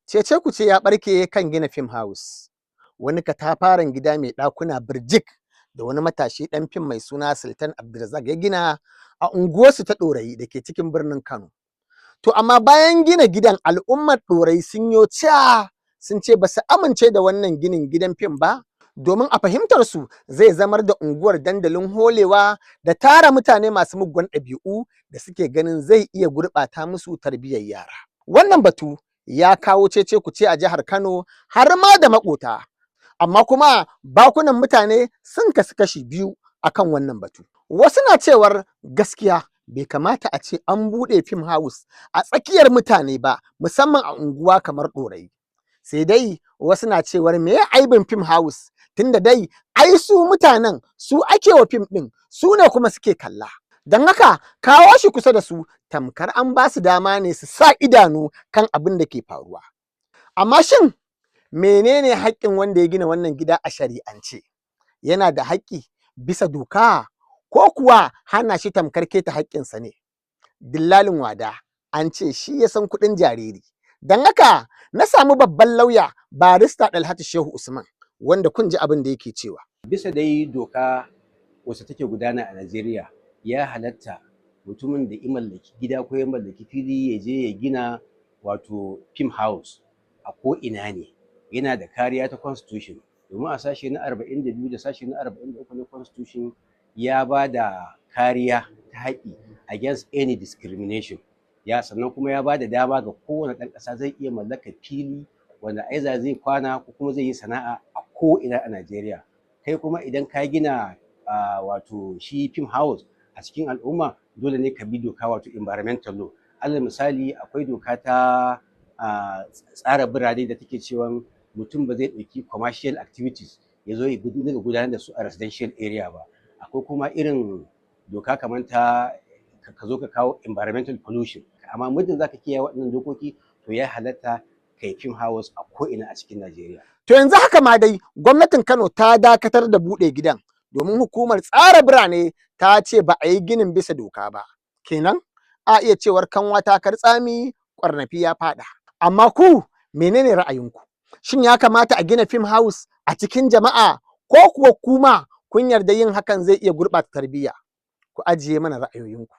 Cece-kuce ya ɓarke kan gina fim house, wani katafaren gida mai ɗakuna birjik da wani matashi ɗan fim mai suna Sultan Abdulrazak ya gina a unguwarsu ta Ɗorayi da ke cikin birnin Kano. To amma bayan gina gidan al'ummar Ɗorayi sun yo ca sun ce ba su amince da wannan ginin gidan fim ba, domin a fahimtar su zai zamar da unguwar dandalin holewa da tara mutane masu muggan ɗabi'u da suke ganin zai iya gurɓata musu tarbiyyar yara. Wannan batu ya kawo cece-kuce a jihar Kano har ma da maƙota. Amma kuma bakunan mutane sun kasu kashi biyu akan wannan batu. Wasu na cewar gaskiya bai kamata a ce an buɗe fim house a tsakiyar mutane ba, musamman a unguwa kamar Ɗorayi. Sai dai wasu na cewar meye aibin fim house tunda dai ai su mutanen su ake wa fim ɗin, su ne kuma suke kalla. Don haka kawo shi kusa da su tamkar an ba su dama ne su sa idanu kan abin da ke faruwa. Amma shin menene haƙƙin wanda ya gina wannan gida a shari'ance? Yana da haƙƙi bisa doka ko kuwa hana shi tamkar keta haƙƙinsa ne? Dillalin wada an ce shi ya san kuɗin jariri. Don haka na samu babban lauya barista Dalhatu Shehu Usman wanda kun ji abin da yake cewa. Bisa dai doka wacce take gudana a Najeriya, ya halatta mutumin da ya mallaki gida ko ya mallaki fili ya je ya gina wato film house a ko ina ne, yana da kariya ta constitution, domin a sashe na 42 da sashe na 43 na constitution ya ba da kariya ta haƙƙi against any discrimination. Ya sannan kuma ya ba da dama ga kowane ɗan ƙasa zai iya mallakar fili wanda aiza zai kwana ko kuma zai yi sana'a a ko ina a Najeriya. Kai kuma idan ka gina wato shi film house a cikin al'umma, dole ne ka bi doka wato environmental law. Alal misali akwai doka ta tsara birane da take cewa mutum ba zai ɗauki commercial activities ya zo ya gudanar da su a residential area ba. Akwai kuma irin doka kamar ta ka zo ka kawo environmental pollution, amma muddin zaka kiyaye waɗannan dokoki to ya halatta kai film house a ko ina a cikin Najeriya. To yanzu haka ma dai gwamnatin Kano ta dakatar da buɗe gidan domin hukumar tsara birane ta ce ba a yi ginin bisa doka ba. Kenan a iya cewar kanwa ta tsami ƙwarnafi ya faɗa. Amma ku menene ra'ayinku? Shin ya kamata a gina film house a cikin jama'a ko kuwa kuma kun yarda yin hakan zai iya gurɓata tarbiyya? Ku ajiye mana ra'ayoyinku.